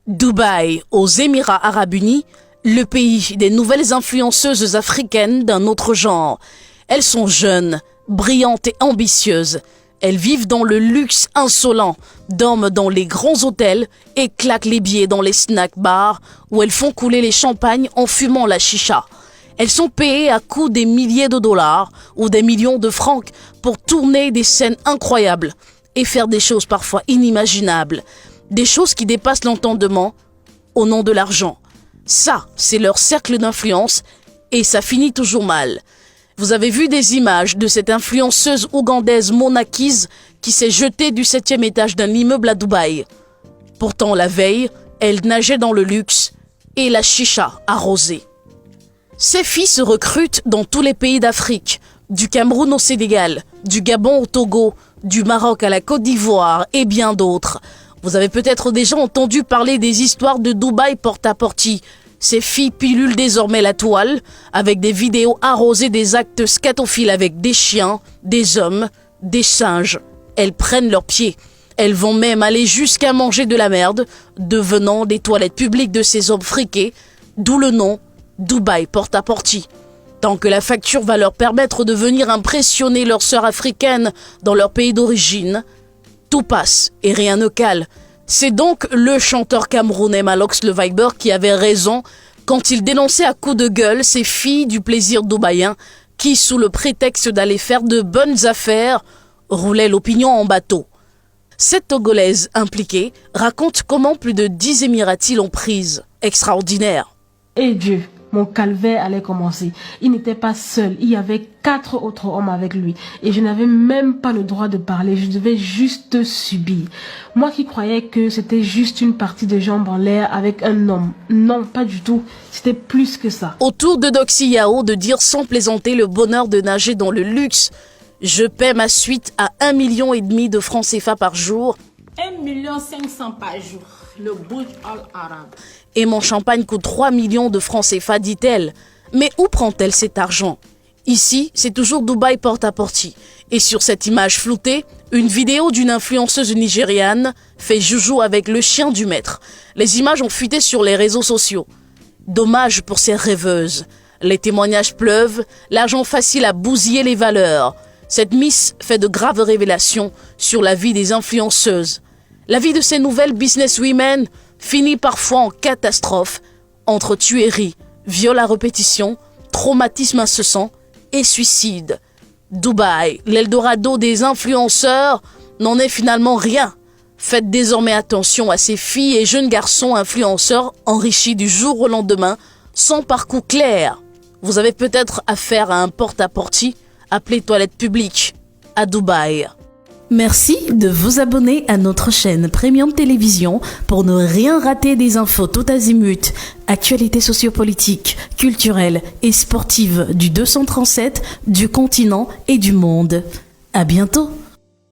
Dubaï, aux Émirats Arabes Unis, le pays des nouvelles influenceuses africaines d'un autre genre. Elles sont jeunes, brillantes et ambitieuses. Elles vivent dans le luxe insolent, dorment dans les grands hôtels et claquent les billets dans les snack bars où elles font couler les champagnes en fumant la chicha. Elles sont payées à coups des milliers de dollars ou des millions de francs pour tourner des scènes incroyables et faire des choses parfois inimaginables. Des choses qui dépassent l'entendement au nom de l'argent. Ça, c'est leur cercle d'influence et ça finit toujours mal. Vous avez vu des images de cette influenceuse ougandaise Mona Keys qui s'est jetée du 7e étage d'un immeuble à Dubaï. Pourtant, la veille, elle nageait dans le luxe et la chicha arrosée. Ces filles se recrutent dans tous les pays d'Afrique, du Cameroun au Sénégal, du Gabon au Togo, du Maroc à la Côte d'Ivoire et bien d'autres. Vous avez peut-être déjà entendu parler des histoires de Dubaï porte-à-porte. Ces filles pilulent désormais la toile avec des vidéos arrosées des actes scatophiles avec des chiens, des hommes, des singes. Elles prennent leurs pieds. Elles vont même aller jusqu'à manger de la merde, devenant des toilettes publiques de ces hommes friqués, d'où le nom Dubaï porte-à-porte. Tant que la facture va leur permettre de venir impressionner leurs sœurs africaines dans leur pays d'origine, tout passe et rien ne cale. C'est donc le chanteur camerounais Malox le Viber qui avait raison quand il dénonçait à coups de gueule ces filles du plaisir dubaïen qui, sous le prétexte d'aller faire de bonnes affaires, roulaient l'opinion en bateau. Cette Togolaise impliquée raconte comment plus de 10 Émiratis l'ont prise. Extraordinaire. Et Dieu, mon calvaire allait commencer. Il n'était pas seul, il y avait 4 autres hommes avec lui. Et je n'avais même pas le droit de parler, je devais juste subir. Moi qui croyais que c'était juste une partie de jambes en l'air avec un homme. Non, pas du tout, c'était plus que ça. Autour de Doxy Yao de dire sans plaisanter le bonheur de nager dans le luxe. Je paie ma suite à 1,5 million de francs CFA par jour. 1,5 million par jour, le Burj Al Arab. Et mon champagne coûte 3 millions de francs CFA, dit-elle. Mais où prend-elle cet argent? Ici, c'est toujours Dubaï porte-à-porte. Et sur cette image floutée, une vidéo d'une influenceuse nigériane fait joujou avec le chien du maître. Les images ont fuité sur les réseaux sociaux. Dommage pour ces rêveuses. Les témoignages pleuvent, l'argent facile à bousiller les valeurs. Cette Miss fait de graves révélations sur la vie des influenceuses. La vie de ces nouvelles businesswomen finit parfois en catastrophe entre tuerie, viol à répétition, traumatisme incessant et suicide. Dubaï, l'Eldorado des influenceurs, n'en est finalement rien. Faites désormais attention à ces filles et jeunes garçons influenceurs enrichis du jour au lendemain, sans parcours clair. Vous avez peut-être affaire à un porte-à-porte appelé toilette publique à Dubaï. Merci de vous abonner à notre chaîne Premium Télévision pour ne rien rater des infos tout azimut, actualités sociopolitiques, culturelles et sportives du 237, du continent et du monde. À bientôt.